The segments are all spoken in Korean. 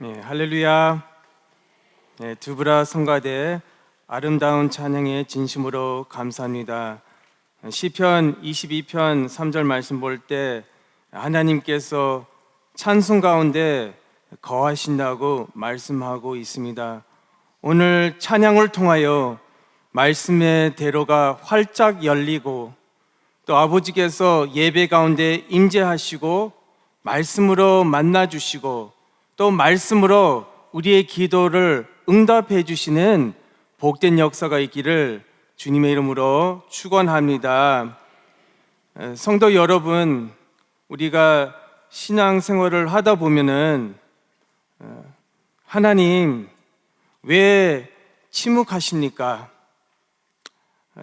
네, 할렐루야. 네, 두브라 성가대 아름다운 찬양에 진심으로 감사합니다. 시편 22편 3절 말씀 볼 때 하나님께서 찬송 가운데 거하신다고 말씀하고 있습니다. 오늘 찬양을 통하여 말씀의 대로가 활짝 열리고 또 아버지께서 예배 가운데 임재하시고 말씀으로 만나주시고 또 말씀으로 우리의 기도를 응답해 주시는 복된 역사가 있기를 주님의 이름으로 축원합니다. 성도 여러분, 우리가 신앙생활을 하다 보면은 하나님 왜 침묵하십니까?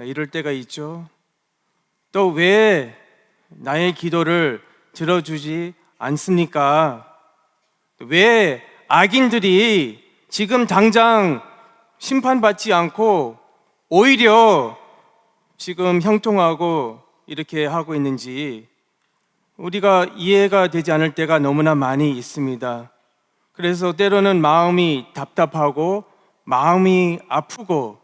이럴 때가 있죠. 또 왜 나의 기도를 들어주지 않습니까? 왜 악인들이 지금 당장 심판받지 않고 오히려 지금 형통하고 이렇게 하고 있는지 우리가 이해가 되지 않을 때가 너무나 많이 있습니다. 그래서 때로는 마음이 답답하고 마음이 아프고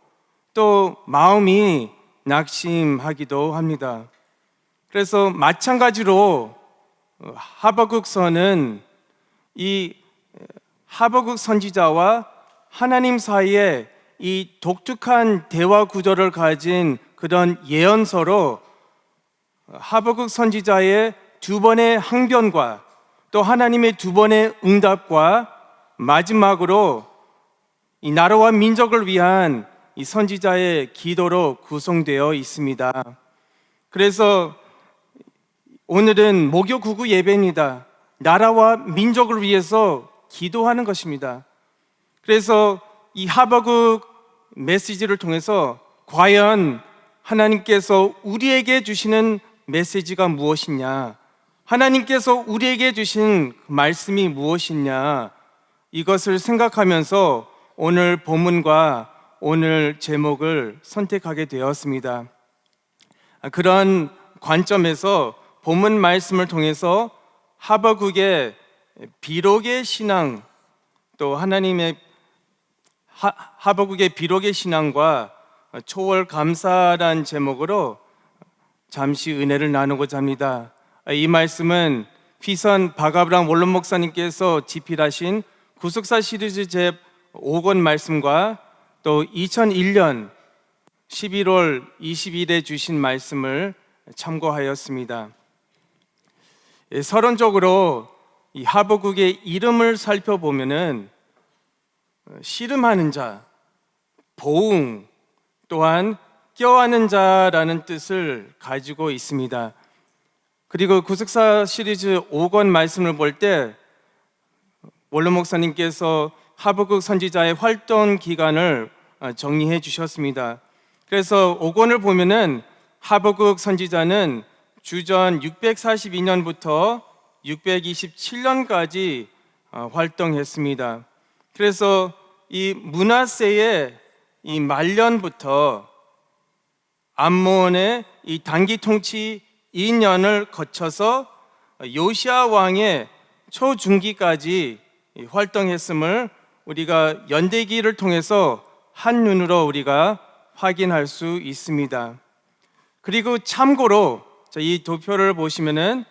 또 마음이 낙심하기도 합니다. 그래서 마찬가지로 하박국서는 이 하박국 선지자와 하나님 사이에 이 독특한 대화 구조를 가진 그런 예언서로 하박국 선지자의 두 번의 항변과 또 하나님의 두 번의 응답과 마지막으로 이 나라와 민족을 위한 이 선지자의 기도로 구성되어 있습니다. 그래서 오늘은 목요 구구 예배입니다. 나라와 민족을 위해서 기도하는 것입니다. 그래서 이 하박국 메시지를 통해서 과연 하나님께서 우리에게 주시는 메시지가 무엇이냐, 하나님께서 우리에게 주신 말씀이 무엇이냐, 이것을 생각하면서 오늘 본문과 오늘 제목을 선택하게 되었습니다. 그런 관점에서 본문 말씀을 통해서 하박국의 비록의 신앙, 또 하나님의 하박국의 비록의 신앙과 초월 감사란 제목으로 잠시 은혜를 나누고자 합니다. 이 말씀은 휘선 박아브람 원론 목사님께서 집필하신 구속사 시리즈 제 5권 말씀과 또 2001년 11월 20일에 주신 말씀을 참고하였습니다. 서론적으로 이 하박국의 이름을 살펴보면은 씨름하는 자, 보응, 또한 껴안는 자라는 뜻을 가지고 있습니다. 그리고 구속사 시리즈 5권 말씀을 볼 때 원론 목사님께서 하박국 선지자의 활동 기간을 정리해 주셨습니다. 그래서 5권을 보면은 하박국 선지자는 주전 642년부터 627년까지 활동했습니다. 그래서 이 므낫세의 이 말년부터 암몬의 이 단기 통치 2년을 거쳐서 요시야 왕의 초중기까지 활동했음을 우리가 연대기를 통해서 한눈으로 우리가 확인할 수 있습니다. 그리고 참고로 이 도표를 보시면은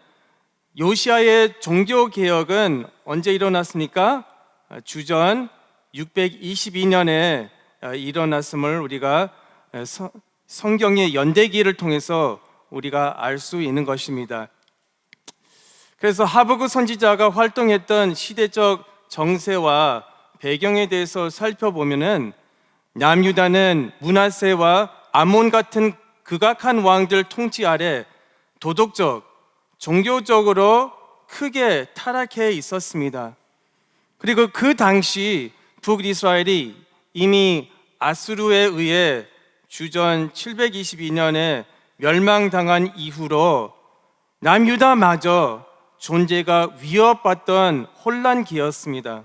요시야의 종교 개혁은 언제 일어났습니까? 주전 622년에 일어났음을 우리가 성경의 연대기를 통해서 우리가 알 수 있는 것입니다. 그래서 하박국 선지자가 활동했던 시대적 정세와 배경에 대해서 살펴보면은 남유다는 므낫세와 암몬 같은 극악한 왕들 통치 아래 도덕적, 종교적으로 크게 타락해 있었습니다. 그리고 그 당시 북이스라엘이 이미 아수르에 의해 주전 722년에 멸망당한 이후로 남유다마저 존재가 위협받던 혼란기였습니다.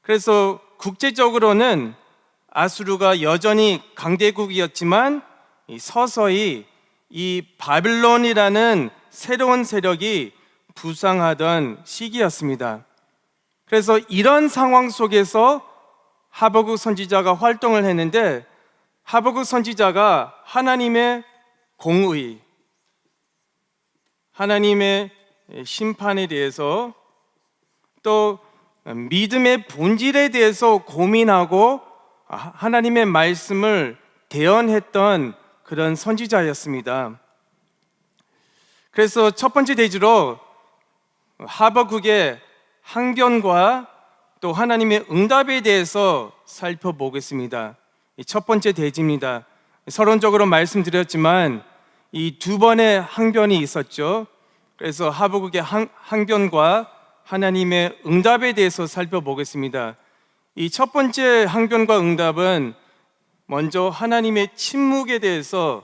그래서 국제적으로는 아수르가 여전히 강대국이었지만 서서히 이 바빌론이라는 새로운 세력이 부상하던 시기였습니다. 그래서 이런 상황 속에서 하박국 선지자가 활동을 했는데, 하박국 선지자가 하나님의 공의, 하나님의 심판에 대해서, 또 믿음의 본질에 대해서 고민하고 하나님의 말씀을 대언했던 그런 선지자였습니다. 그래서 첫 번째 대지로 하박국의 항변과 또 하나님의 응답에 대해서 살펴보겠습니다. 첫 번째 대지입니다. 서론적으로 말씀드렸지만 이 두 번의 항변이 있었죠. 그래서 하박국의 항변과 하나님의 응답에 대해서 살펴보겠습니다. 이 첫 번째 항변과 응답은 먼저 하나님의 침묵에 대해서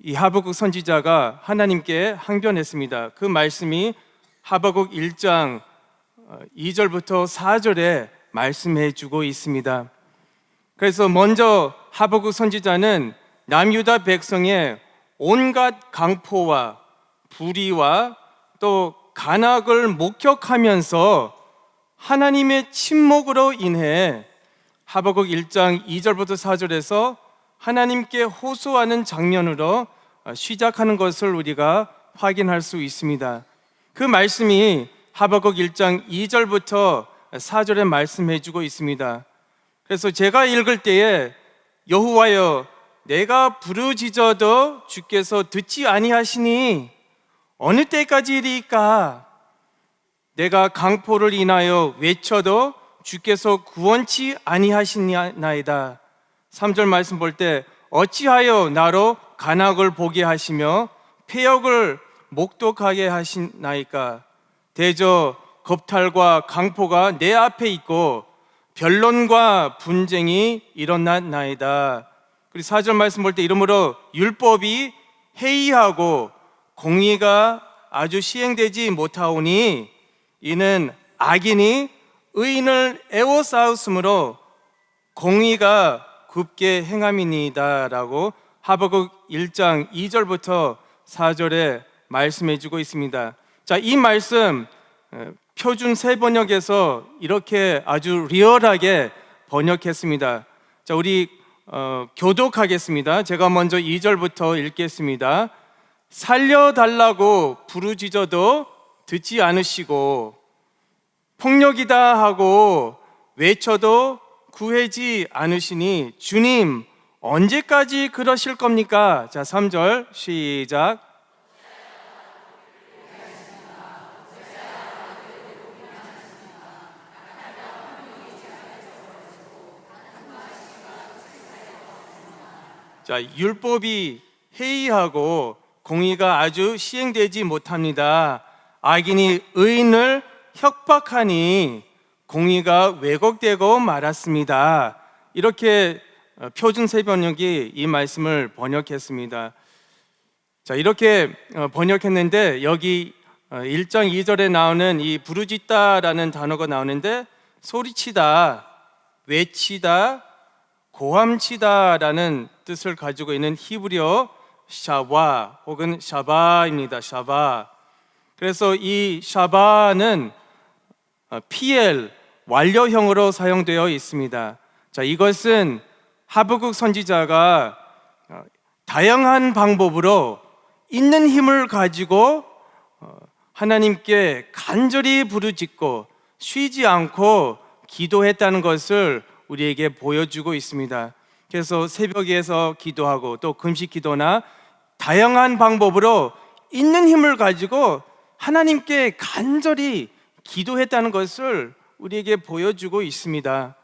이 하박국 선지자가 하나님께 항변했습니다. 그 말씀이 하박국 1장 2절부터 4절에 말씀해 주고 있습니다. 그래서 먼저 하박국 선지자는 남유다 백성의 온갖 강포와 불의와 또 간악을 목격하면서 하나님의 침묵으로 인해 하박국 1장 2절부터 4절에서 하나님께 호소하는 장면으로 시작하는 것을 우리가 확인할 수 있습니다. 그 말씀이 하박국 1장 2절부터 4절에 말씀해 주고 있습니다. 그래서 제가 읽을 때에 여호와여 내가 부르짖어도 주께서 듣지 아니하시니 어느 때까지이리까? 내가 강포를 인하여 외쳐도 주께서 구원치 아니하시나이다. 3절 말씀 볼 때 어찌하여 나로 간악을 보게 하시며 폐역을 목독하게 하시나이까? 대저 겁탈과 강포가 내 앞에 있고 변론과 분쟁이 일어났나이다. 그리고 4절 말씀 볼 때 이러므로 율법이 해이하고 공의가 아주 시행되지 못하오니 이는 악인이 의인을 애워싸우므로 공의가 굽게 행함이니이다 라고 하박국 1장 2절부터 4절에 말씀해 주고 있습니다. 자, 이 말씀 표준 새 번역에서 이렇게 아주 리얼하게 번역했습니다. 자, 우리 교독하겠습니다. 제가 먼저 2절부터 읽겠습니다. 살려달라고 부르짖어도 듣지 않으시고 폭력이다 하고 외쳐도 구하지 않으시니 주님 언제까지 그러실 겁니까? 자, 3절 시작. 자, 율법이 해이하고 공의가 아주 시행되지 못합니다. 악인이 의인을 협박하니 공의가 왜곡되고 말았습니다. 이렇게 표준 새 번역이 이 말씀을 번역했습니다. 자, 이렇게 번역했는데 여기 1장 2절에 나오는 이 부르짖다라는 단어가 나오는데 소리치다, 외치다, 고함치다라는 뜻을 가지고 있는 히브리어 샤바 혹은 샤바입니다. 샤바. 그래서 이 샤바는 PL 완료형으로 사용되어 있습니다. 자, 이것은 하박국 선지자가 다양한 방법으로 있는 힘을 가지고 하나님께 간절히 부르짖고 쉬지 않고 기도했다는 것을 우리에게 보여주고 있습니다. 그래서 새벽에서 기도하고 또 금식 기도나 다양한 방법으로 있는 힘을 가지고 하나님께 간절히 기도했다는 것을 우리에게 보여주고 있습니다.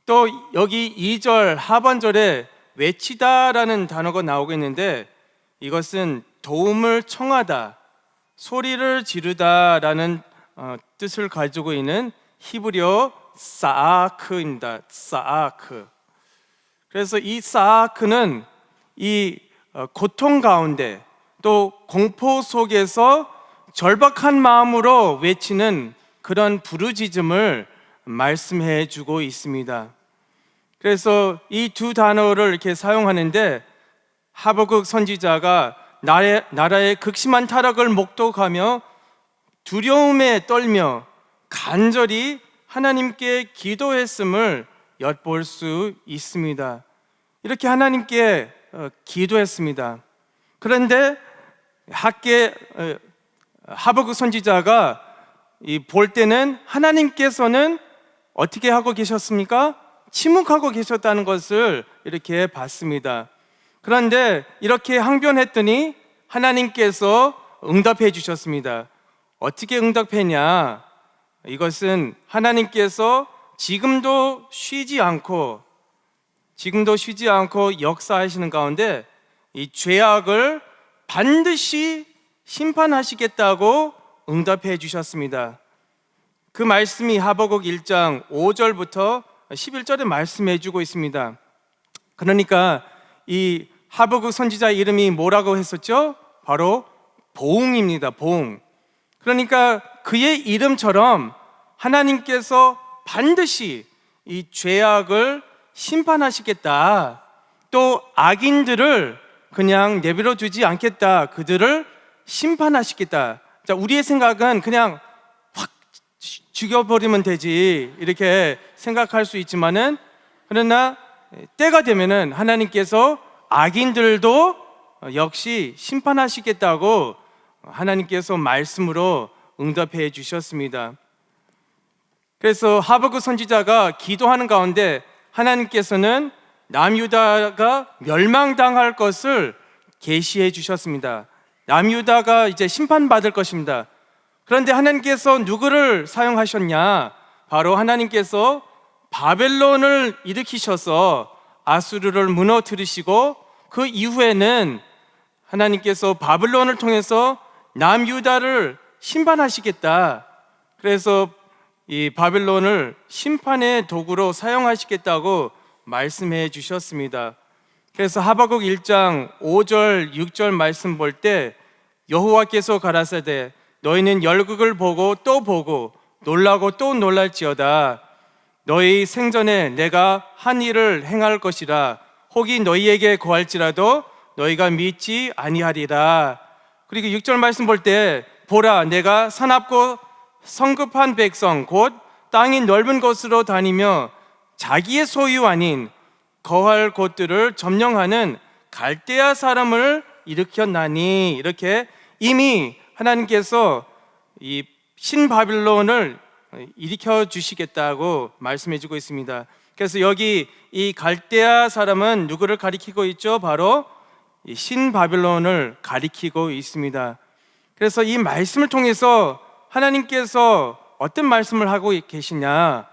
또 여기 2절 하반절에 외치다라는 단어가 나오고 있는데 이것은 도움을 청하다, 소리를 지르다라는 뜻을 가지고 있는 히브리어 사아크입니다. 사아크. 그래서 이 사아크는 이 고통 가운데 또 공포 속에서 절박한 마음으로 외치는 그런 부르짖음을 말씀해 주고 있습니다. 그래서 이 두 단어를 이렇게 사용하는데 하박국 선지자가 나라의 극심한 타락을 목독하며 두려움에 떨며 간절히 하나님께 기도했음을 엿볼 수 있습니다. 이렇게 하나님께 기도했습니다. 그런데 하박국 선지자가 볼 때는 하나님께서는 어떻게 하고 계셨습니까? 침묵하고 계셨다는 것을 이렇게 봤습니다. 그런데 이렇게 항변했더니 하나님께서 응답해 주셨습니다. 어떻게 응답했냐? 이것은 하나님께서 지금도 쉬지 않고 역사하시는 가운데 이 죄악을 반드시 심판하시겠다고 응답해 주셨습니다. 그 말씀이 하박국 1장 5절부터 11절에 말씀해 주고 있습니다. 그러니까 이 하박국 선지자 이름이 뭐라고 했었죠? 바로 보응입니다. 보응. 그러니까 그의 이름처럼 하나님께서 반드시 이 죄악을 심판하시겠다. 또 악인들을 그냥 내버려 두지 않겠다. 그들을 심판하시겠다. 자, 우리의 생각은 그냥 확 죽여버리면 되지 이렇게 생각할 수 있지만은, 그러나 때가 되면은 하나님께서 악인들도 역시 심판하시겠다고 하나님께서 말씀으로 응답해 주셨습니다. 그래서 하박국 선지자가 기도하는 가운데 하나님께서는 남유다가 멸망당할 것을 계시해 주셨습니다. 남유다가 이제 심판받을 것입니다. 그런데 하나님께서 누구를 사용하셨냐? 바로 하나님께서 바벨론을 일으키셔서 아수르를 무너뜨리시고, 그 이후에는 하나님께서 바벨론을 통해서 남유다를 심판하시겠다. 그래서 이 바벨론을 심판의 도구로 사용하시겠다고 말씀해 주셨습니다. 그래서 하박국 1장 5절 6절 말씀 볼 때 여호와께서 가라사대 너희는 열국을 보고 또 보고 놀라고 또 놀랄지어다. 너희 생전에 내가 한 일을 행할 것이라. 혹이 너희에게 고할지라도 너희가 믿지 아니하리라. 그리고 6절 말씀 볼 때 보라 내가 사납고 성급한 백성 곧 땅이 넓은 곳으로 다니며 자기의 소유 아닌 거할 곳들을 점령하는 갈대아 사람을 일으켰나니. 이렇게 이미 하나님께서 이 신바빌론을 일으켜 주시겠다고 말씀해 주고 있습니다. 그래서 여기 이 갈대아 사람은 누구를 가리키고 있죠? 바로 이 신바빌론을 가리키고 있습니다. 그래서 이 말씀을 통해서 하나님께서 어떤 말씀을 하고 계시냐?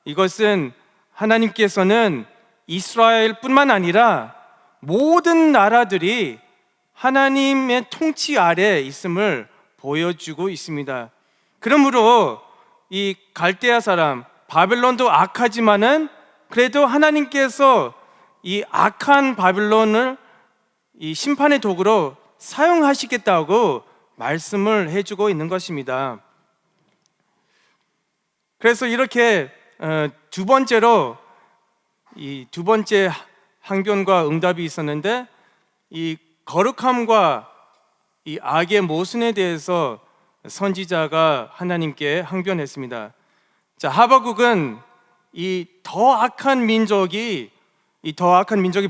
이것은 하나님께서는 이스라엘뿐만 아니라 모든 나라들이 하나님의 통치 아래 있음을 보여주고 있습니다. 그러므로 이 갈대아 사람 바벨론도 악하지만은 그래도 하나님께서 이 악한 바벨론을 이 심판의 도구로 사용하시겠다고 말씀을 해주고 있는 것입니다. 그래서 이렇게 두 번째로 이 두 번째 항변과 응답이 있었는데, 이 거룩함과 이 악의 모순에 대해서 선지자가 하나님께 항변했습니다. 자, 하박국은 이 더 악한 민족이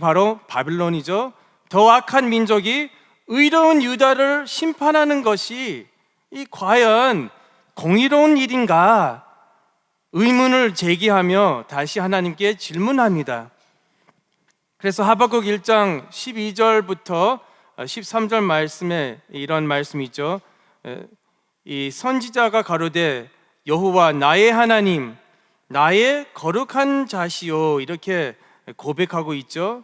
바로 바빌론이죠. 더 악한 민족이 의로운 유다를 심판하는 것이 이 과연 공의로운 일인가? 의문을 제기하며 다시 하나님께 질문합니다. 그래서 하박국 1장 12절부터 13절 말씀에 이런 말씀이 있죠. 이 선지자가 가로되 여호와 나의 하나님 나의 거룩한 자시오, 이렇게 고백하고 있죠.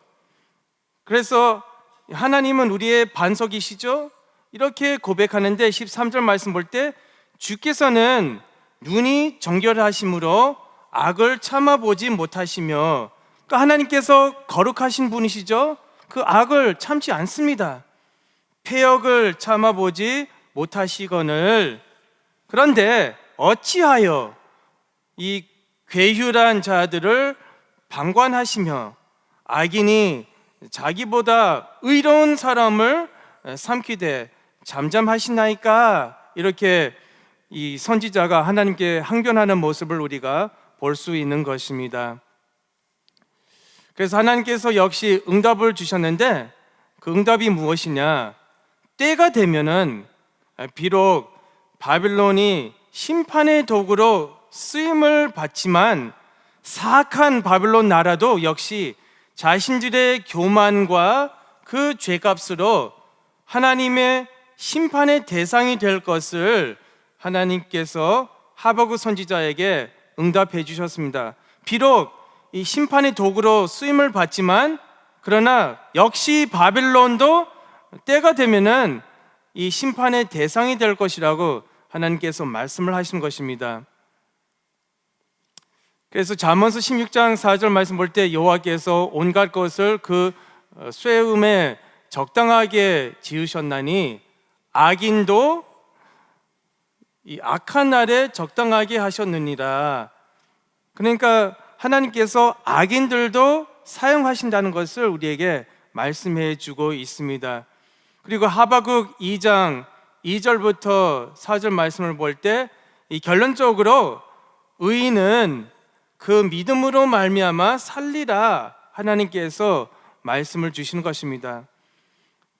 그래서 하나님은 우리의 반석이시죠. 이렇게 고백하는데 13절 말씀 볼 때 주께서는 눈이 정결하심으로 악을 참아보지 못하시며, 그러니까 하나님께서 거룩하신 분이시죠. 그 악을 참지 않습니다. 패역을 참아보지 못하시거늘. 그런데 어찌하여 이 괴휼한 자들을 방관하시며 악인이 자기보다 의로운 사람을 삼키되 잠잠하시나이까? 이렇게 이 선지자가 하나님께 항변하는 모습을 우리가 볼 수 있는 것입니다. 그래서 하나님께서 역시 응답을 주셨는데 그 응답이 무엇이냐? 때가 되면은 비록 바빌론이 심판의 도구로 쓰임을 받지만 사악한 바빌론 나라도 역시 자신들의 교만과 그 죄값으로 하나님의 심판의 대상이 될 것을 하나님께서 하박국 선지자에게 응답해 주셨습니다. 비록 이 심판의 도구로 쓰임을 받지만 그러나 역시 바빌론도 때가 되면은 이 심판의 대상이 될 것이라고 하나님께서 말씀을 하신 것입니다. 그래서 잠언서 16장 4절 말씀 볼 때 여호와께서 온갖 것을 그 쇠음에 적당하게 지으셨나니 악인도 이 악한 날에 적당하게 하셨느니라. 그러니까 하나님께서 악인들도 사용하신다는 것을 우리에게 말씀해 주고 있습니다. 그리고 하박국 2장 2절부터 4절 말씀을 볼 때 이 결론적으로 의인은 그 믿음으로 말미암아 살리라 하나님께서 말씀을 주시는 것입니다.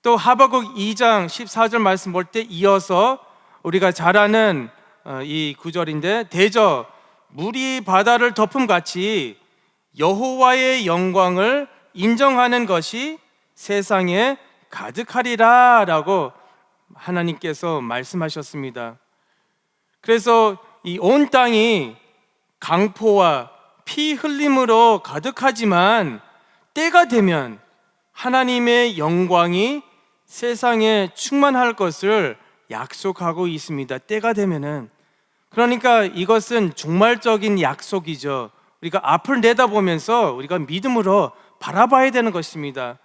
또 하박국 2장 14절 말씀 볼 때 이어서 우리가 잘 아는 이 구절인데 대저 물이 바다를 덮음같이 여호와의 영광을 인정하는 것이 세상에 가득하리라 라고 하나님께서 말씀하셨습니다. 그래서 이 온 땅이 강포와 피 흘림으로 가득하지만 때가 되면 하나님의 영광이 세상에 충만할 것을 약속하고 있습니다. 때가 되면은. 그러니까 이것은 종말적인 약속이죠. 우리가 앞을 내다보면서 우리가 믿음으로 바라봐야 되는 것입니다.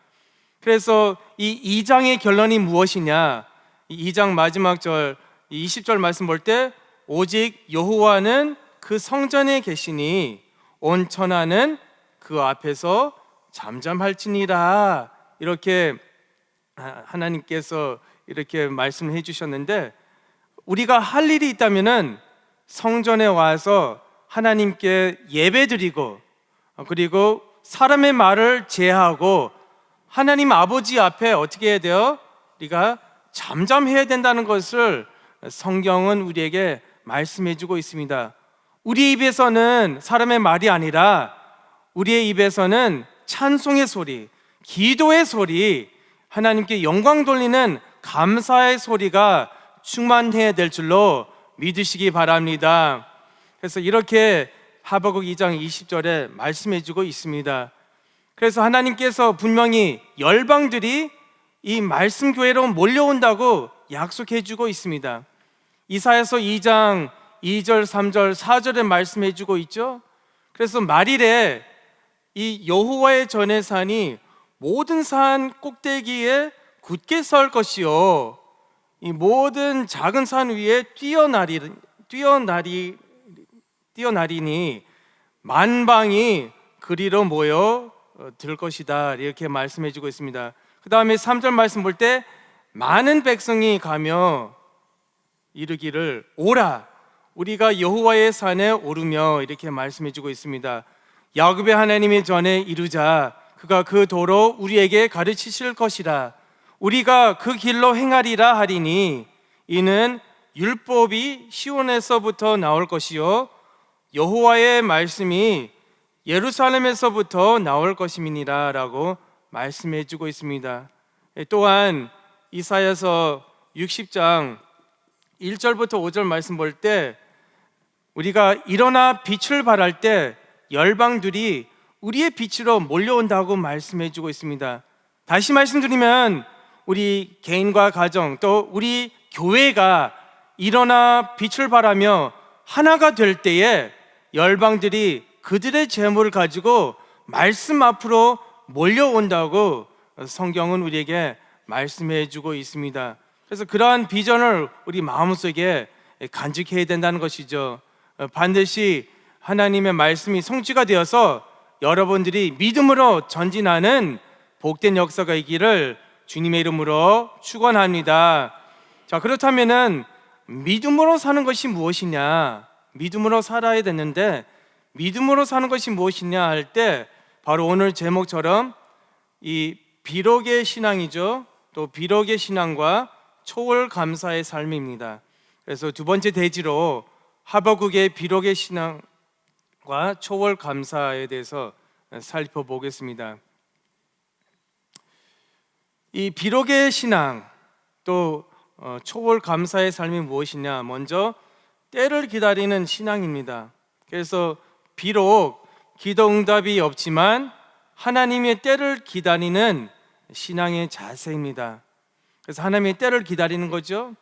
그래서 이 2장의 결론이 무엇이냐? 이 2장 마지막 절 20절 말씀 볼 때 오직 여호와는 그 성전에 계시니 온 천하는 그 앞에서 잠잠할지니라. 이렇게 하나님께서 이렇게 말씀해 주셨는데 우리가 할 일이 있다면은 성전에 와서 하나님께 예배드리고 그리고 사람의 말을 제하고 하나님 아버지 앞에 어떻게 해야 돼요? 우리가 잠잠해야 된다는 것을 성경은 우리에게 말씀해 주고 있습니다. 우리 입에서는 사람의 말이 아니라 우리의 입에서는 찬송의 소리, 기도의 소리, 하나님께 영광 돌리는 감사의 소리가 충만해야 될 줄로 믿으시기 바랍니다. 그래서 이렇게 하박국 2장 20절에 말씀해 주고 있습니다. 그래서 하나님께서 분명히 열방들이 이 말씀 교회로 몰려온다고 약속해 주고 있습니다. 이사야서 2장 2절, 3절, 4절에 말씀해 주고 있죠. 그래서 말일에 이 여호와의 전의 산이 모든 산 꼭대기에 굳게 설 것이요 이 모든 작은 산 위에 뛰어나리니 만방이 그리로 모여 들 것이다. 이렇게 말씀해 주고 있습니다. 그 다음에 3절 말씀 볼 때 많은 백성이 가며 이르기를 오라 우리가 여호와의 산에 오르며 이렇게 말씀해 주고 있습니다. 야곱의 하나님의 전에 이르자 그가 그 도로 우리에게 가르치실 것이라 우리가 그 길로 행하리라 하리니 이는 율법이 시온에서부터 나올 것이요 여호와의 말씀이 예루살렘에서부터 나올 것임이니라 라고 말씀해 주고 있습니다. 또한 이사야서 60장 1절부터 5절 말씀 볼 때 우리가 일어나 빛을 발할 때 열방들이 우리의 빛으로 몰려온다고 말씀해 주고 있습니다. 다시 말씀드리면 우리 개인과 가정 또 우리 교회가 일어나 빛을 발하며 하나가 될 때에 열방들이 그들의 재물을 가지고 말씀 앞으로 몰려온다고 성경은 우리에게 말씀해 주고 있습니다. 그래서 그러한 비전을 우리 마음속에 간직해야 된다는 것이죠. 반드시 하나님의 말씀이 성취가 되어서 여러분들이 믿음으로 전진하는 복된 역사가 있기를 주님의 이름으로 축원합니다. 자, 그렇다면은 믿음으로 사는 것이 무엇이냐, 믿음으로 살아야 되는데 믿음으로 사는 것이 무엇이냐 할 때 바로 오늘 제목처럼 이 비록의 신앙이죠. 또 비록의 신앙과 초월 감사의 삶입니다. 그래서 두 번째 대지로 하박국의 비록의 신앙과 초월 감사에 대해서 살펴보겠습니다. 이 비록의 신앙 또 초월 감사의 삶이 무엇이냐, 먼저 때를 기다리는 신앙입니다. 그래서 비록 기도 응답이 없지만 하나님의 때를 기다리는 신앙의 자세입니다. 그래서 하나님의 때를 기다리는 거죠.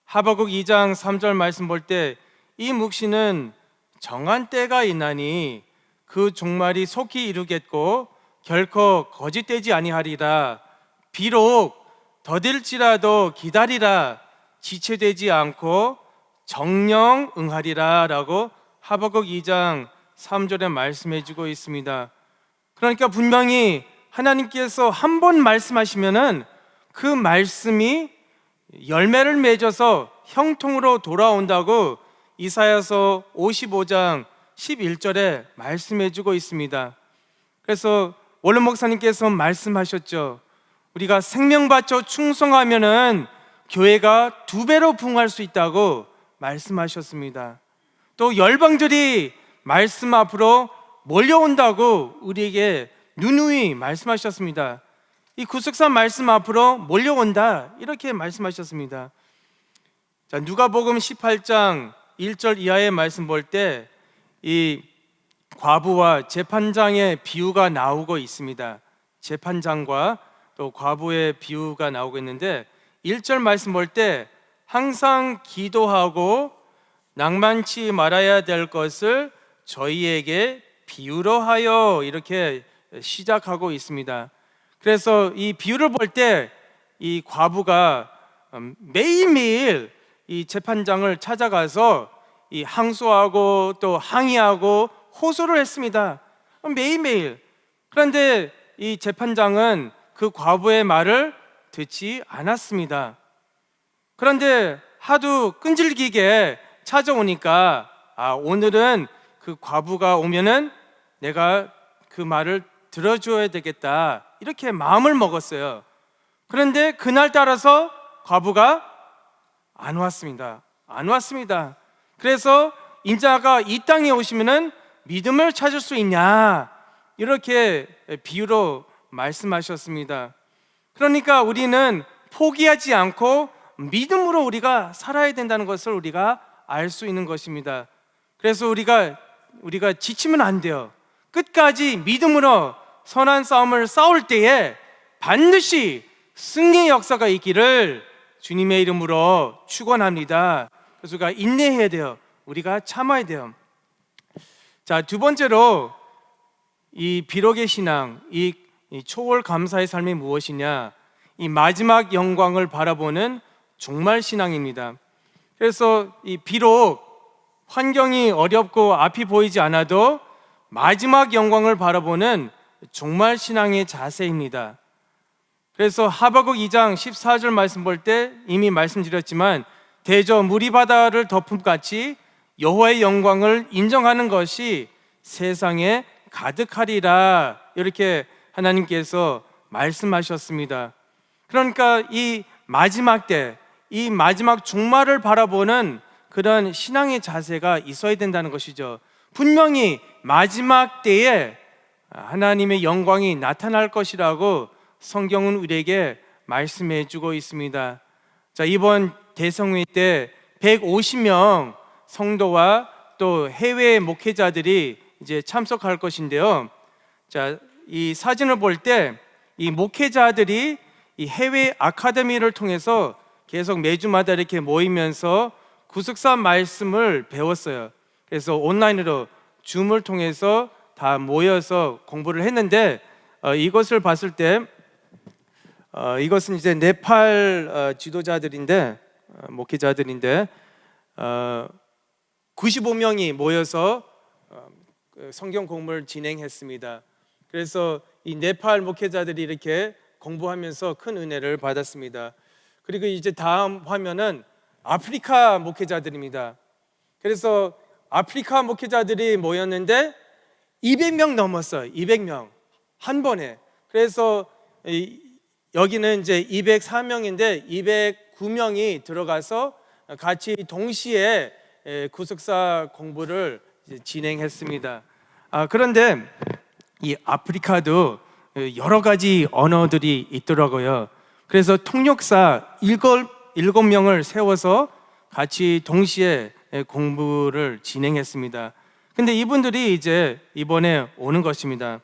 하박국 2장 3절 말씀 볼 때 이 묵시는 정한 때가 있나니 그 종말이 속히 이루겠고 결코 거짓되지 아니하리라. 비록 더딜지라도 기다리라. 지체되지 않고 정령 응하리라 라고 하박국 2장 3절에 말씀해 주고 있습니다. 그러니까 분명히 하나님께서 한 번 말씀하시면은 그 말씀이 열매를 맺어서 형통으로 돌아온다고 이사야서 55장 11절에 말씀해 주고 있습니다. 그래서 원로 목사님께서 말씀하셨죠. 우리가 생명 바쳐 충성하면은 교회가 2배로 부흥할 수 있다고 말씀하셨습니다. 또 열방들이 말씀 앞으로 몰려온다고 우리에게 누누이 말씀하셨습니다. 이 구속사 말씀 앞으로 몰려온다 이렇게 말씀하셨습니다. 자, 누가복음 18장 1절 이하의 말씀 볼 때 이 과부와 재판장의 비유가 나오고 있습니다. 재판장과 또 과부의 비유가 나오고 있는데 1절 말씀 볼 때 항상 기도하고 낭만치 말아야 될 것을 저희에게 비유로 하여 이렇게 시작하고 있습니다. 그래서 이 비유를 볼 때 이 과부가 매일매일 이 재판장을 찾아가서 이 항소하고 또 항의하고 호소를 했습니다. 매일매일. 그런데 이 재판장은 그 과부의 말을 듣지 않았습니다. 그런데 하도 끈질기게 찾아오니까 오늘은 그 과부가 오면은 내가 그 말을 들어줘야 되겠다 이렇게 마음을 먹었어요. 그런데 그날 따라서 과부가 안 왔습니다. 그래서 인자가 이 땅에 오시면은 믿음을 찾을 수 있냐 이렇게 비유로 말씀하셨습니다. 그러니까 우리는 포기하지 않고 믿음으로 우리가 살아야 된다는 것을 우리가 알 수 있는 것입니다. 그래서 우리가 지치면 안 돼요. 끝까지 믿음으로 선한 싸움을 싸울 때에 반드시 승리의 역사가 있기를 주님의 이름으로 축원합니다. 그래서 우리가 인내해야 돼요. 우리가 참아야 돼요. 자, 두 번째로 이 비록의 신앙, 이 초월 감사의 삶이 무엇이냐, 이 마지막 영광을 바라보는 종말 신앙입니다. 그래서 이 비록 환경이 어렵고 앞이 보이지 않아도 마지막 영광을 바라보는 종말 신앙의 자세입니다. 그래서 하박국 2장 14절 말씀 볼 때 이미 말씀드렸지만 대저 물이 바다를 덮음같이 여호와의 영광을 인정하는 것이 세상에 가득하리라 이렇게 하나님께서 말씀하셨습니다. 그러니까 이 마지막 때, 이 마지막 종말을 바라보는 그런 신앙의 자세가 있어야 된다는 것이죠. 분명히 마지막 때에 하나님의 영광이 나타날 것이라고 성경은 우리에게 말씀해 주고 있습니다. 자, 이번 대성회 때 150명 성도와 또 해외 목회자들이 이제 참석할 것인데요. 자, 이 사진을 볼 때 이 목회자들이 이 해외 아카데미를 통해서 계속 매주마다 이렇게 모이면서 구속사 말씀을 배웠어요. 그래서 온라인으로 줌을 통해서 다 모여서 공부를 했는데 이것을 봤을 때 이것은 이제 네팔 지도자들인데 목회자들인데 95명이 모여서 성경 공부를 진행했습니다. 그래서 이 네팔 목회자들이 이렇게 공부하면서 큰 은혜를 받았습니다. 그리고 이제 다음 화면은 아프리카 목회자들입니다. 그래서 아프리카 목회자들이 모였는데 200명 넘었어요. 200명 한 번에. 그래서 여기는 이제 204명인데 209명이 들어가서 같이 동시에 구속사 공부를 진행했습니다. 그런데 이 아프리카도 여러 가지 언어들이 있더라고요. 그래서 통역사 7명을 세워서 같이 동시에 공부를 진행했습니다. 근데 이분들이 이제 이번에 오는 것입니다.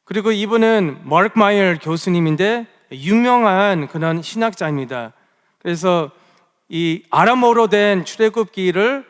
그리고 이분은 마크 마이어 교수님인데 유명한 그런 신학자입니다. 그래서 이 아람어로 된 출애굽기를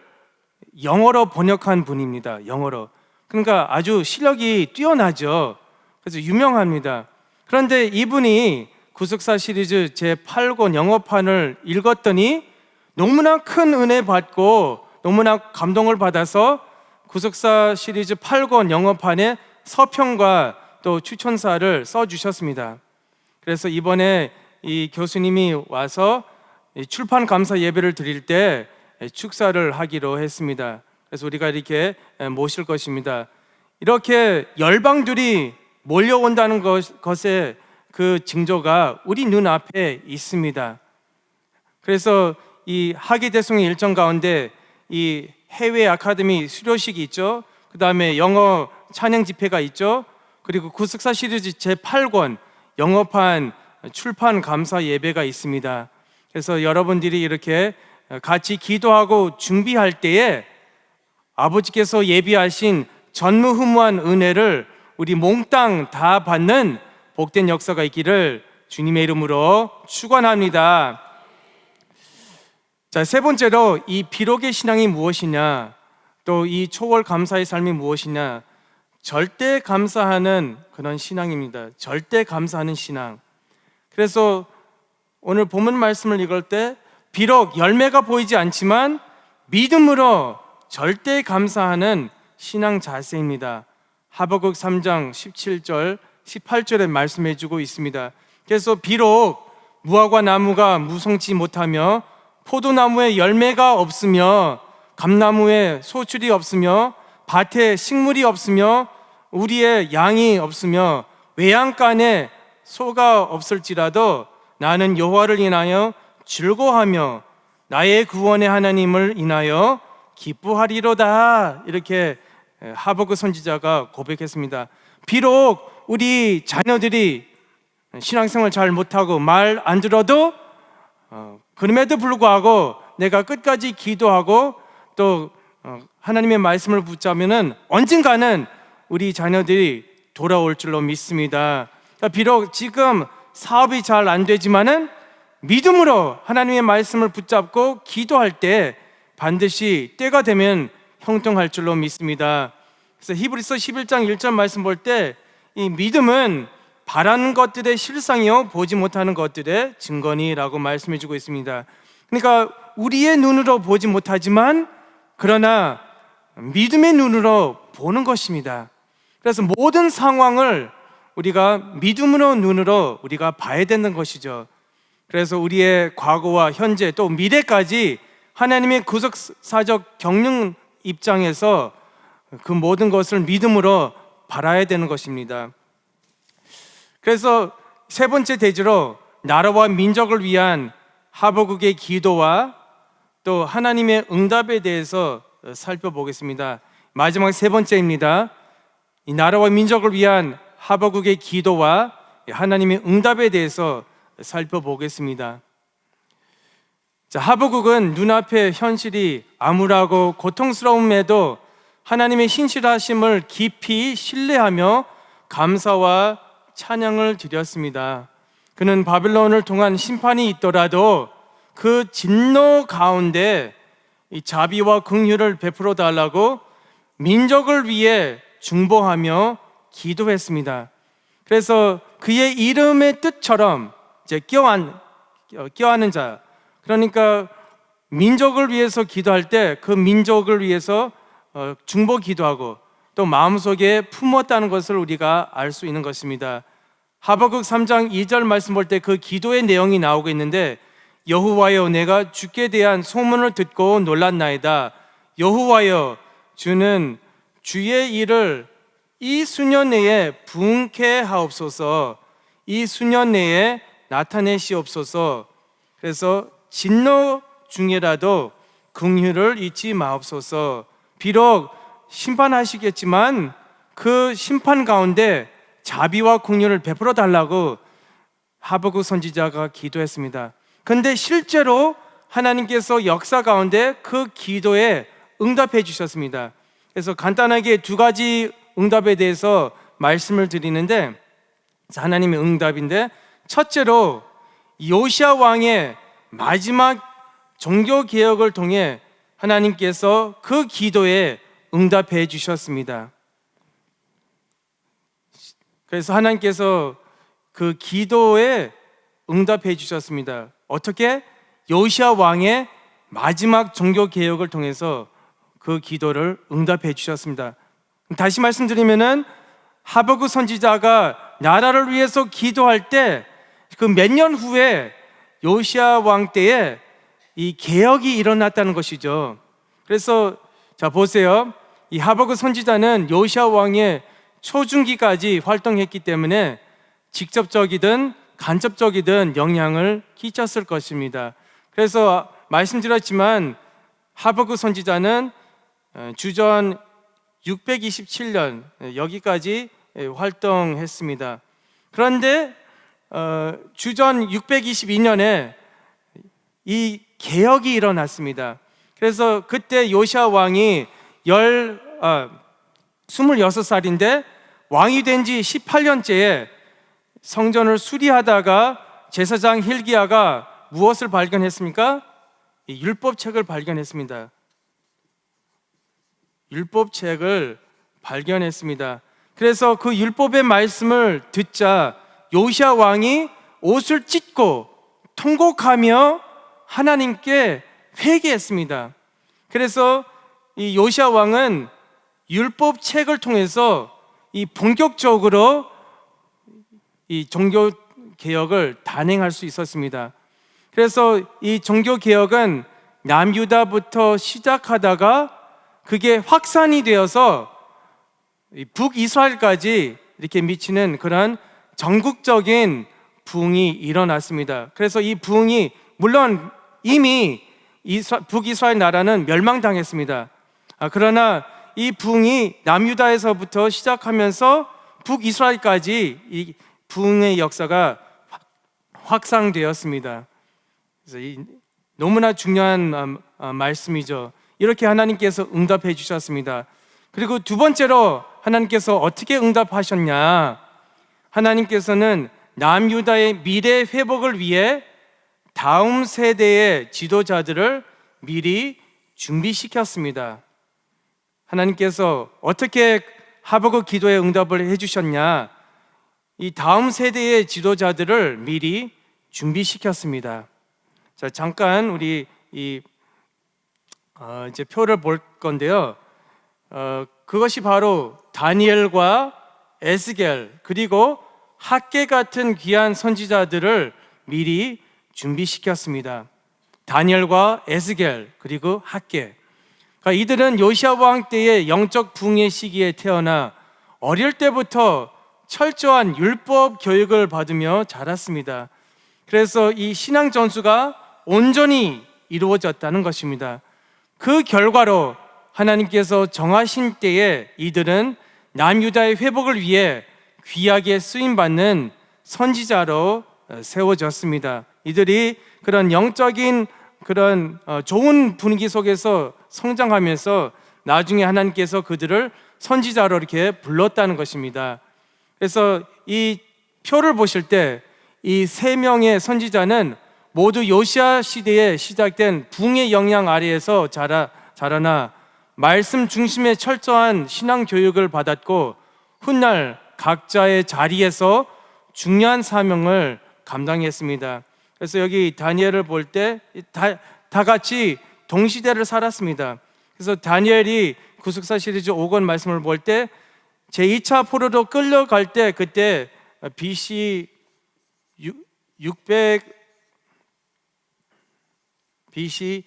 영어로 번역한 분입니다. 영어로. 그러니까 아주 실력이 뛰어나죠. 그래서 유명합니다. 그런데 이분이 구속사 시리즈 제8권 영어판을 읽었더니 너무나 큰 은혜 받고 너무나 감동을 받아서 구속사 시리즈 8권 영어판에 서평과 또 추천사를 써주셨습니다. 그래서 이번에 이 교수님이 와서 출판 감사 예배를 드릴 때 축사를 하기로 했습니다. 그래서 우리가 이렇게 모실 것입니다. 이렇게 열방들이 몰려온다는 것의 그 징조가 우리 눈앞에 있습니다. 그래서 이 하기대송의 일정 가운데 이 해외 아카데미 수료식이 있죠. 그 다음에 영어 찬양 집회가 있죠. 그리고 구속사 시리즈 제8권 영어판 출판 감사 예배가 있습니다. 그래서 여러분들이 이렇게 같이 기도하고 준비할 때에 아버지께서 예비하신 전무후무한 은혜를 우리 몽땅 다 받는 복된 역사가 있기를 주님의 이름으로 축원합니다. 자, 세 번째로 이 비록의 신앙이 무엇이냐, 또 이 초월 감사의 삶이 무엇이냐, 절대 감사하는 그런 신앙입니다. 절대 감사하는 신앙. 그래서 오늘 본문 말씀을 읽을 때 비록 열매가 보이지 않지만 믿음으로 절대 감사하는 신앙 자세입니다. 하박국 3장 17절 18절에 말씀해 주고 있습니다. 그래서 비록 무화과 나무가 무성치 못하며 포도나무에 열매가 없으며 감나무에 소출이 없으며 밭에 식물이 없으며 우리의 양이 없으며 외양간에 소가 없을지라도 나는 여호와를 인하여 즐거워하며 나의 구원의 하나님을 인하여 기뻐하리로다. 이렇게 하박국 선지자가 고백했습니다. 비록 우리 자녀들이 신앙생활 잘 못하고 말 안 들어도 그럼에도 불구하고 내가 끝까지 기도하고 또 하나님의 말씀을 붙잡으면 언젠가는 우리 자녀들이 돌아올 줄로 믿습니다. 비록 지금 사업이 잘 안 되지만은 믿음으로 하나님의 말씀을 붙잡고 기도할 때 반드시 때가 되면 형통할 줄로 믿습니다. 그래서 히브리서 11장 1절 말씀 볼 때 이 믿음은 바라는 것들의 실상이요 보지 못하는 것들의 증거니라고 말씀해 주고 있습니다. 그러니까 우리의 눈으로 보지 못하지만 그러나 믿음의 눈으로 보는 것입니다. 그래서 모든 상황을 우리가 믿음으로 눈으로 우리가 봐야 되는 것이죠. 그래서 우리의 과거와 현재 또 미래까지 하나님의 구속사적 경륜 입장에서 그 모든 것을 믿음으로 바라야 되는 것입니다. 그래서 세 번째 대지로 나라와 민족을 위한 하박국의 기도와 또 하나님의 응답에 대해서 살펴보겠습니다. 마지막 세 번째입니다. 이 나라와 민족을 위한 하박국의 기도와 하나님의 응답에 대해서 살펴보겠습니다. 자, 하박국은 눈앞의 현실이 암울하고 고통스러움에도 하나님의 신실하심을 깊이 신뢰하며 감사와 찬양을 드렸습니다. 그는 바벨론을 통한 심판이 있더라도 그 진노 가운데 이 자비와 긍휼을 베풀어 달라고 민족을 위해 중보하며 기도했습니다. 그래서 그의 이름의 뜻처럼 이제 껴안는 자, 그러니까 민족을 위해서 기도할 때 그 민족을 위해서 중보 기도하고 또 마음속에 품었다는 것을 우리가 알 수 있는 것입니다. 하박국 3장 2절 말씀 볼 때 그 기도의 내용이 나오고 있는데 여호와여, 내가 주께 대한 소문을 듣고 놀랐나이다. 여호와여, 주는 주의 일을 이 수년 내에 부응케 하옵소서. 이 수년 내에 나타내시옵소서. 그래서 진노 중이라도 긍휼을 잊지 마옵소서. 비록 심판하시겠지만 그 심판 가운데 자비와 긍휼을 베풀어 달라고 하박국 선지자가 기도했습니다. 그런데 실제로 하나님께서 역사 가운데 그 기도에 응답해 주셨습니다. 그래서 간단하게 두 가지 응답에 대해서 말씀을 드리는데, 하나님의 응답인데, 첫째로 요시야 왕의 마지막 종교 개혁을 통해 하나님께서 그 기도에 응답해 주셨습니다. 그래서 하나님께서 그 기도에 응답해 주셨습니다. 어떻게? 요시야 왕의 마지막 종교 개혁을 통해서 그 기도를 응답해 주셨습니다. 다시 말씀드리면은 하박국 선지자가 나라를 위해서 기도할 때 그 몇 년 후에 요시야 왕 때에 이 개혁이 일어났다는 것이죠. 그래서 자 보세요. 이 하박국 선지자는 요시야 왕의 초중기까지 활동했기 때문에 직접적이든 간접적이든 영향을 끼쳤을 것입니다. 그래서 말씀드렸지만 하박국 선지자는 주전 627년 여기까지 활동했습니다. 그런데 주전 622년에 이 개혁이 일어났습니다. 그래서 그때 요시야 왕이 26살인데 왕이 된 지 18년째에 성전을 수리하다가 제사장 hil기야가 무엇을 발견했습니까? 이 율법책을 발견했습니다. 율법책을 발견했습니다. 그래서 그 율법의 말씀을 듣자 요시야 왕이 옷을 찢고 통곡하며 하나님께 회개했습니다. 그래서 이 요시야 왕은 율법책을 통해서 이 본격적으로 이 종교 개혁을 단행할 수 있었습니다. 그래서 이 종교 개혁은 남유다부터 시작하다가 그게 확산이 되어서 북이스라엘까지 이렇게 미치는 그런 전국적인 부흥이 일어났습니다. 그래서 이 부흥이 물론 이미 북이스라엘 나라는 멸망당했습니다. 그러나 이 부흥이 남유다에서부터 시작하면서 북이스라엘까지 이 부흥의 역사가 확산되었습니다. 그래서 너무나 중요한 말씀이죠. 이렇게 하나님께서 응답해 주셨습니다. 그리고 두 번째로 하나님께서 어떻게 응답하셨냐? 하나님께서는 남유다의 미래 회복을 위해 다음 세대의 지도자들을 미리 준비시켰습니다. 하나님께서 어떻게 하박국 기도에 응답을 해주셨냐? 이 다음 세대의 지도자들을 미리 준비시켰습니다. 자, 잠깐 우리 이제 표를 볼 건데요. 그것이 바로 다니엘과 에스겔 그리고 학개 같은 귀한 선지자들을 미리 준비시켰습니다. 다니엘과 에스겔 그리고 학개. 그러니까 이들은 요시야 왕 때의 영적 부흥의 시기에 태어나 어릴 때부터 철저한 율법 교육을 받으며 자랐습니다. 그래서 이 신앙 전수가 온전히 이루어졌다는 것입니다. 그 결과로 하나님께서 정하신 때에 이들은 남유다의 회복을 위해 귀하게 쓰임받는 선지자로 세워졌습니다. 이들이 그런 영적인 그런 좋은 분위기 속에서 성장하면서 나중에 하나님께서 그들을 선지자로 이렇게 불렀다는 것입니다. 그래서 이 표를 보실 때 이 세 명의 선지자는 모두 요시야 시대에 시작된 부흥의 영향 아래에서 자라나 말씀 중심의 철저한 신앙 교육을 받았고 훗날 각자의 자리에서 중요한 사명을 감당했습니다. 그래서 여기 다니엘을 볼 때 다 같이 동시대를 살았습니다. 그래서 다니엘이 구속사 시리즈 5권 말씀을 볼 때 제2차 포로로 끌려갈 때 그때 BC BC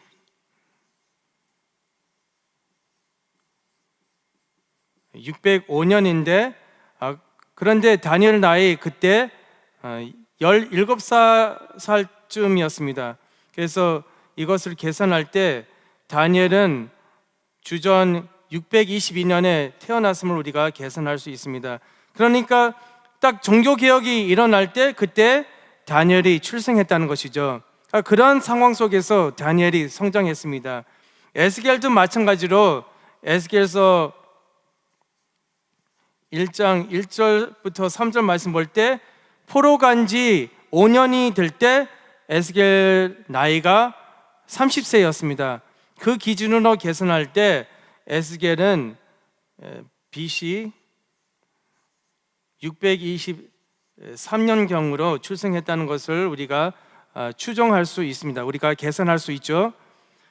605년인데 그런데 다니엘 나이 그때 17살쯤이었습니다. 그래서 이것을 계산할 때 다니엘은 주전 622년에 태어났음을 우리가 계산할 수 있습니다. 그러니까 딱 종교개혁이 일어날 때 그때 다니엘이 출생했다는 것이죠. 그런 상황 속에서 다니엘이 성장했습니다. 에스겔도 마찬가지로 에스겔서 1장 1절부터 3절 말씀 볼 때 포로 간 지 5년이 될 때 에스겔 나이가 30세였습니다. 그 기준으로 계산할 때 에스겔은 BC 623년경으로 출생했다는 것을 우리가 추정할 수 있습니다. 우리가 계산할 수 있죠.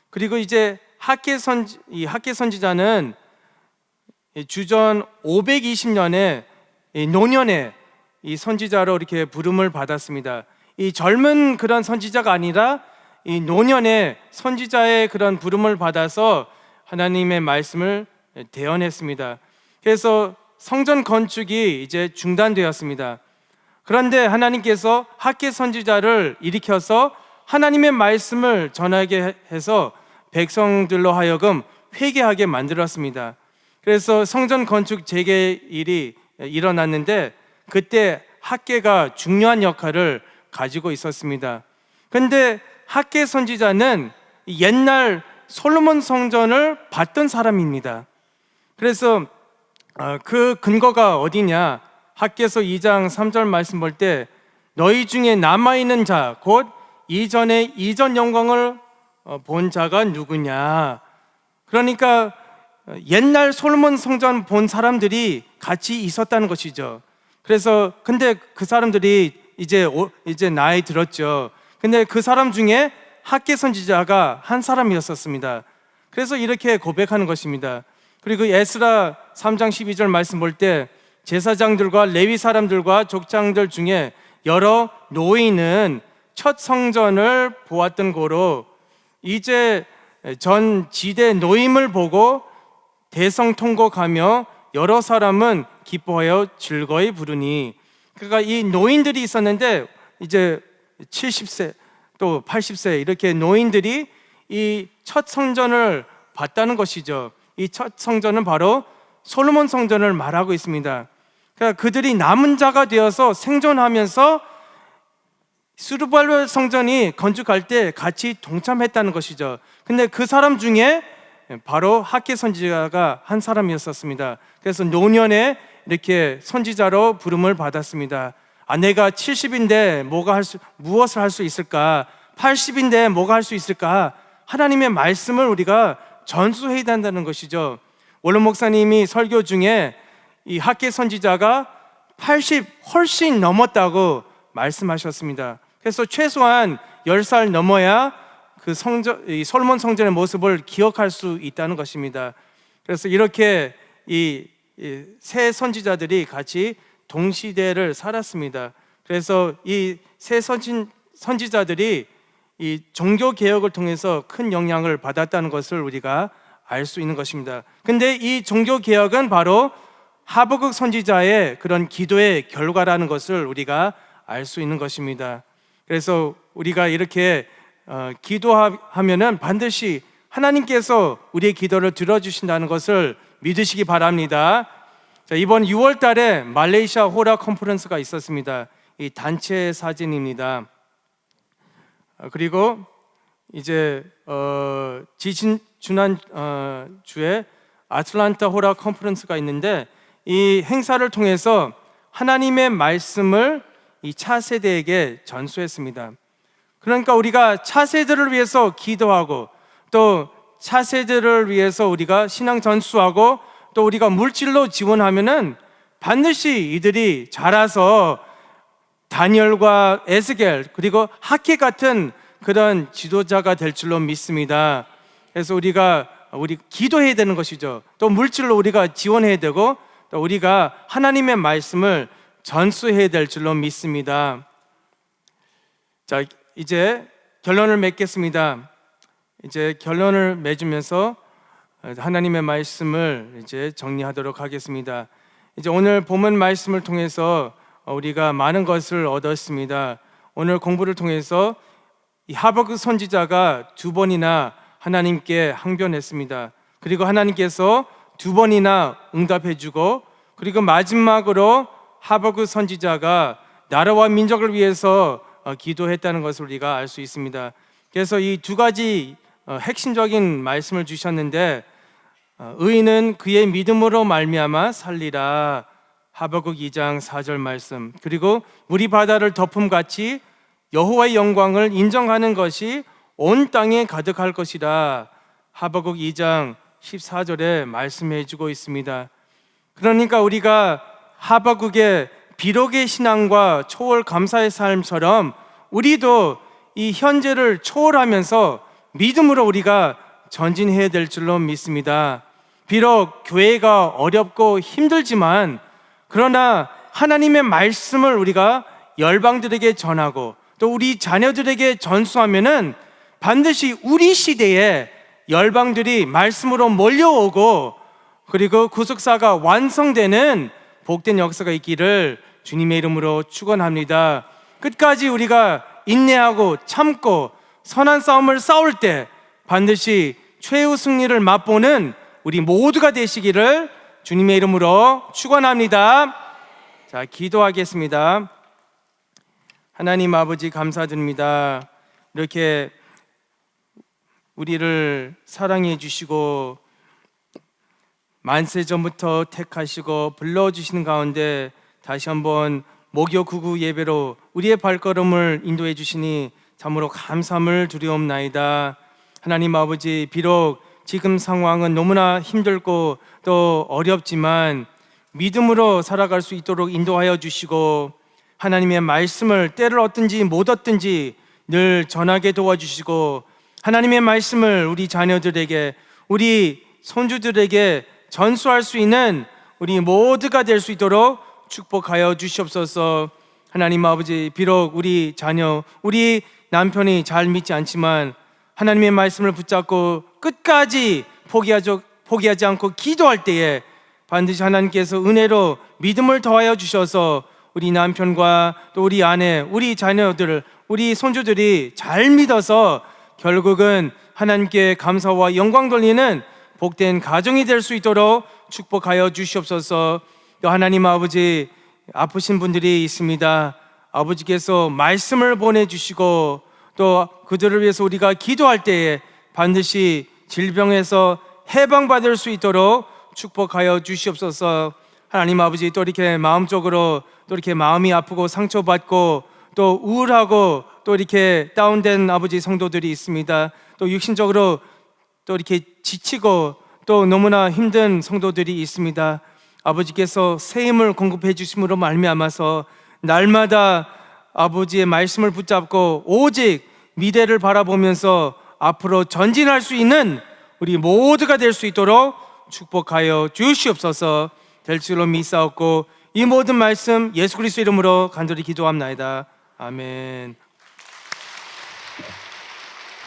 그리고 이제 학개 선지자는 주전 520년에 노년에 이 선지자로 이렇게 부름을 받았습니다. 이 젊은 그런 선지자가 아니라 이 노년에 선지자의 그런 부름을 받아서 하나님의 말씀을 대언했습니다. 그래서 성전 건축이 이제 중단되었습니다. 그런데 하나님께서 학개 선지자를 일으켜서 하나님의 말씀을 전하게 해서 백성들로 하여금 회개하게 만들었습니다. 그래서 성전 건축 재개일이 일어났는데 그때 학개가 중요한 역할을 가지고 있었습니다. 그런데 학개 선지자는 옛날 솔로몬 성전을 봤던 사람입니다. 그래서 그 근거가 어디냐? 학개서 2장 3절 말씀 볼 때 너희 중에 남아있는 자 곧 이전에 이전 영광을 본 자가 누구냐? 그러니까 옛날 솔로몬 성전 본 사람들이 같이 있었다는 것이죠. 그래서 근데 그 사람들이 이제 나이 들었죠. 근데 그 사람 중에 학개 선지자가 한 사람이었었습니다. 그래서 이렇게 고백하는 것입니다. 그리고 에스라 3장 12절 말씀 볼 때 제사장들과 레위 사람들과 족장들 중에 여러 노인은 첫 성전을 보았던 고로 이제 전 지대 노임을 보고 대성통곡하며 여러 사람은 기뻐하여 즐거이 부르니. 그러니까 이 노인들이 있었는데 이제 70세 또 80세 이렇게 노인들이 이 첫 성전을 봤다는 것이죠. 이 첫 성전은 바로 솔로몬 성전을 말하고 있습니다. 그러니까 그들이 남은 자가 되어서 생존하면서 스루발벨 성전이 건축할 때 같이 동참했다는 것이죠. 근데 그 사람 중에 바로 학개 선지자가 한 사람이었었습니다. 그래서 노년에 이렇게 선지자로 부름을 받았습니다. 내가 70인데 무엇을 할 수 있을까? 80인데 뭐가 할 수 있을까? 하나님의 말씀을 우리가 전수해야 된다는 것이죠. 원로 목사님이 설교 중에 이 학개 선지자가 80 훨씬 넘었다고 말씀하셨습니다. 그래서 최소한 10살 넘어야 그 이 솔로몬 성전의 모습을 기억할 수 있다는 것입니다. 그래서 이렇게 이 세 선지자들이 같이 동시대를 살았습니다. 그래서 이 세 선지자들이 이 종교 개혁을 통해서 큰 영향을 받았다는 것을 우리가 알 수 있는 것입니다. 근데 이 종교 개혁은 바로 하박국 선지자의 그런 기도의 결과라는 것을 우리가 알 수 있는 것입니다. 그래서 우리가 이렇게 기도하면은 반드시 하나님께서 우리의 기도를 들어주신다는 것을 믿으시기 바랍니다. 자, 이번 6월 달에 말레이시아 호라 컨퍼런스가 있었습니다. 이 단체 사진입니다. 그리고 이제 지난 주에 아틀란타 호라 컨퍼런스가 있는데 이 행사를 통해서 하나님의 말씀을 이 차세대에게 전수했습니다. 그러니까 우리가 차세대를 위해서 기도하고 또 차세대를 위해서 우리가 신앙 전수하고 또 우리가 물질로 지원하면은 반드시 이들이 자라서 다니엘과 에스겔 그리고 학개 같은 그런 지도자가 될 줄로 믿습니다. 그래서 우리 기도해야 되는 것이죠. 또 물질로 우리가 지원해야 되고 또 우리가 하나님의 말씀을 전수해야 될 줄로 믿습니다. 자, 이제 결론을 맺겠습니다. 이제 결론을 맺으면서 하나님의 말씀을 이제 정리하도록 하겠습니다. 이제 오늘 본문 말씀을 통해서 우리가 많은 것을 얻었습니다. 오늘 공부를 통해서 이 하박국 선지자가 2번이나 하나님께 항변했습니다. 그리고 하나님께서 2번이나 응답해주고, 그리고 마지막으로 하박국 선지자가 나라와 민족을 위해서 기도했다는 것을 우리가 알 수 있습니다. 그래서 이 2가지 핵심적인 말씀을 주셨는데, 의인은 그의 믿음으로 말미암아 살리라, 하박국 2장 4절 말씀, 그리고 물이 바다를 덮음같이 여호와의 영광을 인정하는 것이 온 땅에 가득할 것이라, 하박국 2장 14절에 말씀해 주고 있습니다. 그러니까 우리가 하박국의 비록의 신앙과 초월 감사의 삶처럼 우리도 이 현재를 초월하면서 믿음으로 우리가 전진해야 될 줄로 믿습니다. 비록 교회가 어렵고 힘들지만, 그러나 하나님의 말씀을 우리가 열방들에게 전하고 또 우리 자녀들에게 전수하면은 반드시 우리 시대에 열방들이 말씀으로 몰려오고, 그리고 구속사가 완성되는 복된 역사가 있기를 주님의 이름으로 축원합니다. 끝까지 우리가 인내하고 참고 선한 싸움을 싸울 때 반드시 최후 승리를 맛보는 우리 모두가 되시기를 주님의 이름으로 축원합니다. 자, 기도하겠습니다. 하나님 아버지, 감사드립니다. 이렇게 우리를 사랑해 주시고 만세 전부터 택하시고 불러주시는 가운데 다시 한번 목요 구구 예배로 우리의 발걸음을 인도해 주시니 참으로 감사함을 드리옵나이다. 하나님 아버지, 비록 지금 상황은 너무나 힘들고 또 어렵지만 믿음으로 살아갈 수 있도록 인도하여 주시고, 하나님의 말씀을 때를 얻든지 못 얻든지 늘 전하게 도와주시고, 하나님의 말씀을 우리 자녀들에게, 우리 손주들에게 전수할 수 있는 우리 모두가 될 수 있도록 축복하여 주시옵소서. 하나님 아버지, 비록 우리 자녀, 우리 남편이 잘 믿지 않지만 하나님의 말씀을 붙잡고 끝까지 포기하지 않고 기도할 때에 반드시 하나님께서 은혜로 믿음을 더하여 주셔서 우리 남편과 또 우리 아내, 우리 자녀들, 우리 손주들이 잘 믿어서 결국은 하나님께 감사와 영광 돌리는 복된 가정이 될 수 있도록 축복하여 주시옵소서. 또 하나님 아버지, 아프신 분들이 있습니다. 아버지께서 말씀을 보내주시고 또 그들을 위해서 우리가 기도할 때에 반드시 질병에서 해방받을 수 있도록 축복하여 주시옵소서. 하나님 아버지, 또 이렇게 마음적으로 또 이렇게 마음이 아프고 상처받고 또 우울하고 또 이렇게 다운된 아버지 성도들이 있습니다. 또 육신적으로 또 이렇게 지치고 또 너무나 힘든 성도들이 있습니다. 아버지께서 새 힘을 공급해 주심으로 말미암아서 날마다 아버지의 말씀을 붙잡고 오직 미래를 바라보면서 앞으로 전진할 수 있는 우리 모두가 될 수 있도록 축복하여 주시옵소서. 될 줄로 믿사옵고 이 모든 말씀 예수 그리스도 이름으로 간절히 기도합나이다. 아멘.